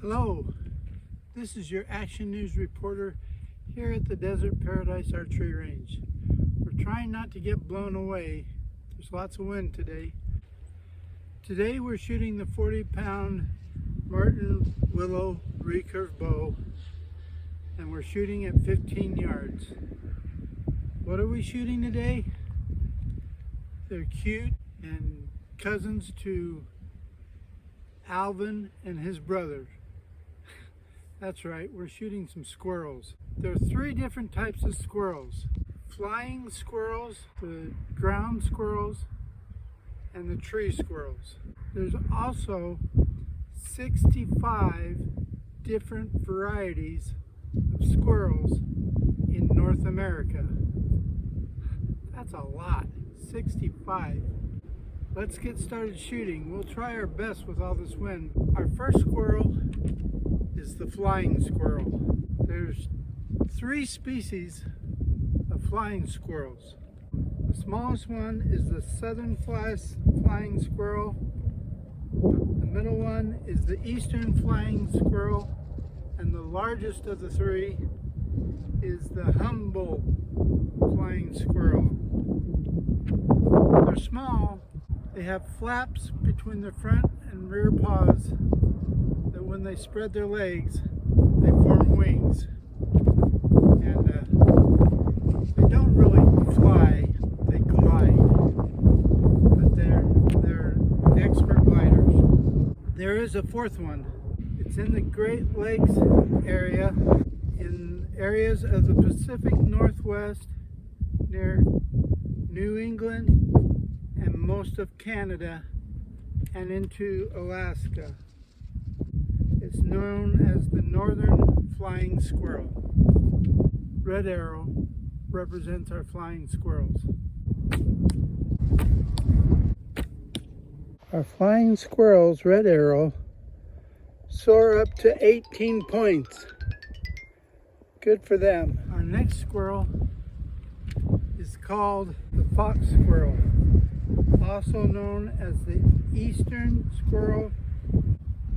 Hello, this is your Action News reporter here at the Desert Paradise Archery Range. We're trying not to get blown away. There's lots of wind today. Today we're shooting the 40-pound Martin Willow recurve bow, and we're shooting at 15 yards. What are we shooting today? They're cute and cousins to Alvin and his brother. That's right, we're shooting some squirrels. There are three different types of squirrels. Flying squirrels, the ground squirrels, and the tree squirrels. There's also 65 different varieties of squirrels in North America. That's a lot, 65. Let's get started shooting. We'll try our best with all this wind. Our first squirrel is the flying squirrel. There's three species of flying squirrels. The smallest one is the southern flying squirrel. The middle one is the eastern flying squirrel. And the largest of the three is the Humboldt flying squirrel. They're small. They have flaps between their front and rear paws that when they spread their legs, they form wings. And they don't really fly, they glide. But they're expert gliders. There is a fourth one. It's in the Great Lakes area, in areas of the Pacific Northwest, near New England and most of Canada and into Alaska. It's known as the northern flying squirrel. Red arrow represents our flying squirrels. Our flying squirrels, red arrow, soar up to 18 points. Good for them. Our next squirrel is called the fox squirrel, also known as the eastern squirrel,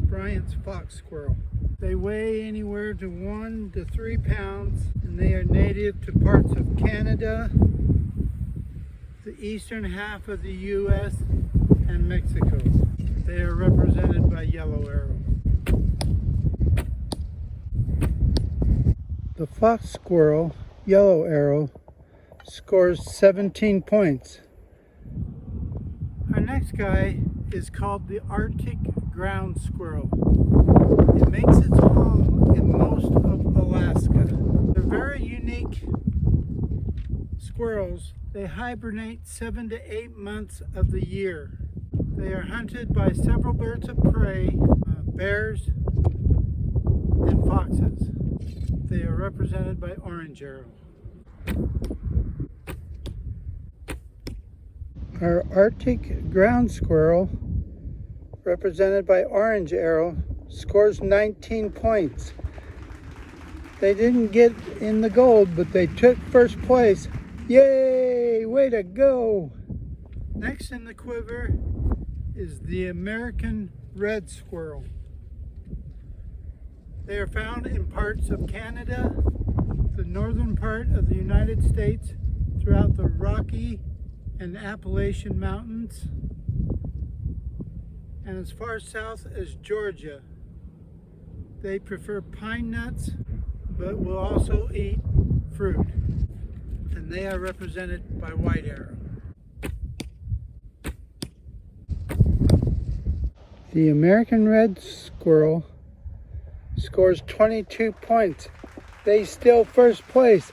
Bryant's fox squirrel. They weigh anywhere to 1 to 3 pounds, and they are native to parts of Canada, the eastern half of the U.S., and Mexico. They are represented by yellow arrow. The fox squirrel, yellow arrow, scores 17 points. Our next guy is called the Arctic ground squirrel. It makes its home in most of Alaska. They're very unique squirrels. They hibernate 7 to 8 months of the year. They are hunted by several birds of prey, bears, and foxes. They are represented by orange arrow. Our Arctic ground squirrel, represented by orange arrow, scores 19 points. They didn't get in the gold, but they took first place. Yay! Way to go! Next in the quiver is the American red squirrel. They are found in parts of Canada, the northern part of the United States, throughout the Rocky and Appalachian Mountains, and as far south as Georgia. They prefer pine nuts, but will also eat fruit, and they are represented by white arrow. The American red squirrel scores 22 points. They still first place.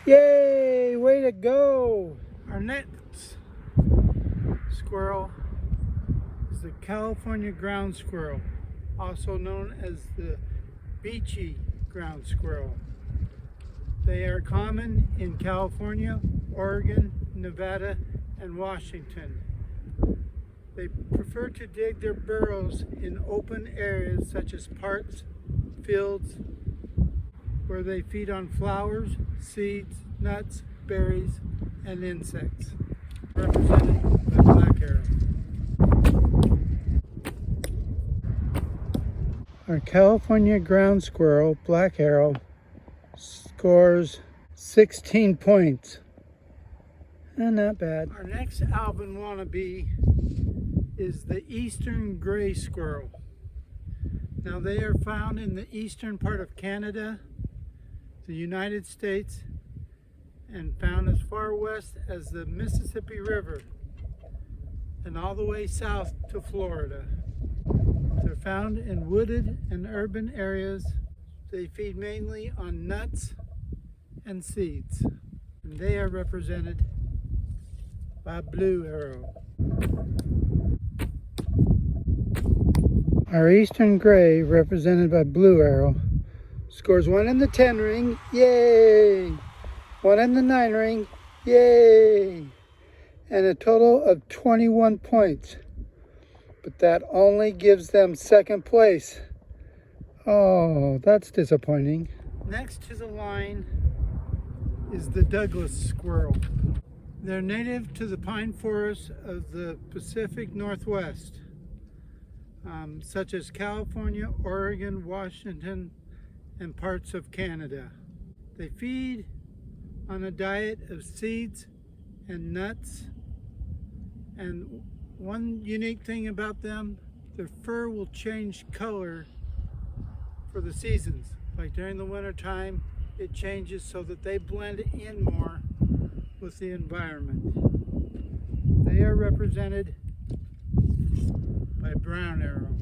Yay! Way to go! Our next squirrel is the California ground squirrel, also known as the beachy ground squirrel. They are common in California, Oregon, Nevada, and Washington. They prefer to dig their burrows in open areas such as parks, fields, where they feed on flowers, seeds, nuts, berries, and insects, represented by black arrow. Our California ground squirrel, Black Arrow, scores 16 points. Not bad. Our next Alvin wannabe is the eastern gray squirrel. Now they are found in the eastern part of Canada, the United States, and found as far west as the Mississippi River and all the way south to Florida. They're found in wooded and urban areas. They feed mainly on nuts and seeds, and they are represented by Blue Arrow. Our eastern gray, represented by Blue Arrow, scores 1 in the 10 ring, yay! 1 in the 9 ring, yay! And a total of 21 points. But that only gives them second place. Oh, that's disappointing. Next to the line is the Douglas squirrel. They're native to the pine forests of the Pacific Northwest, such as California, Oregon, Washington, and parts of Canada. They feed on a diet of seeds and nuts. And one unique thing about them, their fur will change color for the seasons. Like during the winter time, it changes so that they blend in more with the environment. They are represented by Brown Arrow.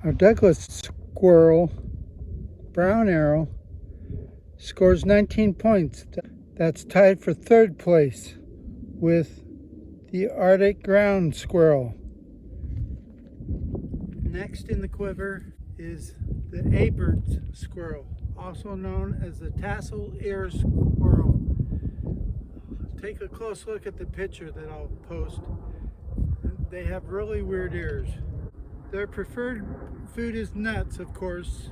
Our Douglas squirrel, Brown Arrow, scores 19 points. That's tied for third place with the Arctic ground squirrel. Next in the quiver is the Abert squirrel, also known as the tassel ear squirrel. Take a close look at the picture that I'll post. They have really weird ears. Their preferred food is nuts, of course,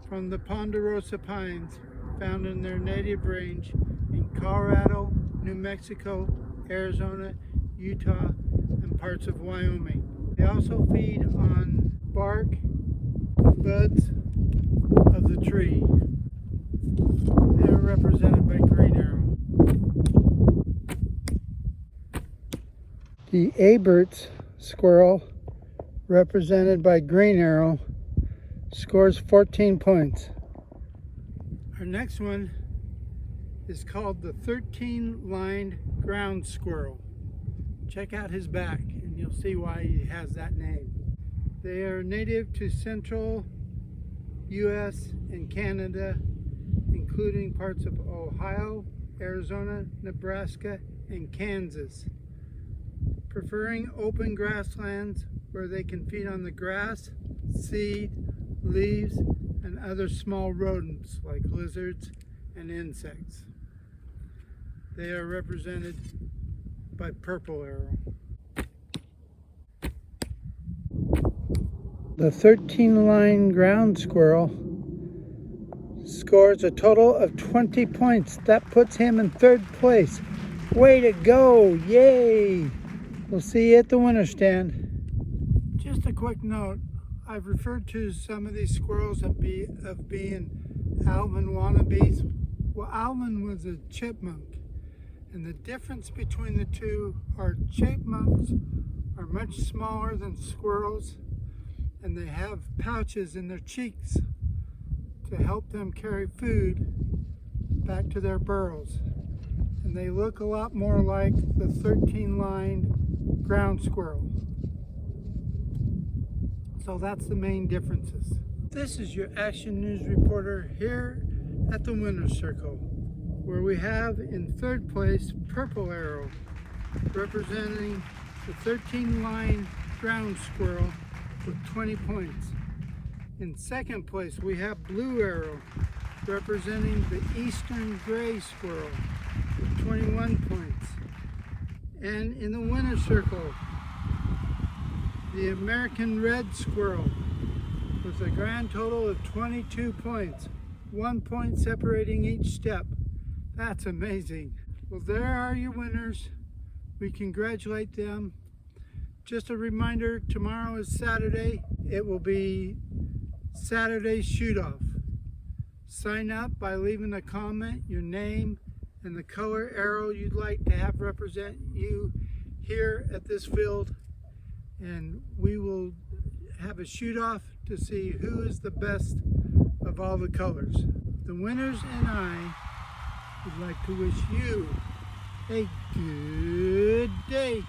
from the ponderosa pines found in their native range in Colorado, New Mexico, Arizona, Utah, and parts of Wyoming. They also feed on bark, buds of the tree. They are represented by Green Arrow. The Abert squirrel, represented by Green Arrow, scores 14 points. Our next one is called the 13-lined ground squirrel. Check out his back and you'll see why he has that name. They are native to central US and Canada, including parts of Ohio, Arizona, Nebraska, and Kansas. Preferring open grasslands where they can feed on the grass, seed, leaves, and other small rodents like lizards and insects. They are represented by Purple Arrow. The 13-line ground squirrel scores a total of 20 points. That puts him in third place. Way to go, yay! We'll see you at the winter stand. Just a quick note, I've referred to some of these squirrels of being Alvin wannabes. Well, Alvin was a chipmunk, and the difference between the two are chipmunks are much smaller than squirrels, and they have pouches in their cheeks to help them carry food back to their burrows. And they look a lot more like the 13-lined ground squirrel. So that's the main differences. This is your Action News reporter here at the Winner's Circle, where we have in third place Purple Arrow, representing the 13-line ground squirrel with 20 points. In second place we have Blue Arrow, representing the eastern gray squirrel with 21 points. And in the Winner's Circle, the American red squirrel with a grand total of 22 points, 1 point separating each step. That's amazing. Well, there are your winners. We congratulate them. just a reminder, tomorrow is Saturday. It will be Saturday shoot-off. Sign up by leaving a comment, your name, and the color arrow you'd like to have represent you here at this field. And we will have a shoot-off to see who is the best of all the colors. The winners and I would like to wish you a good day.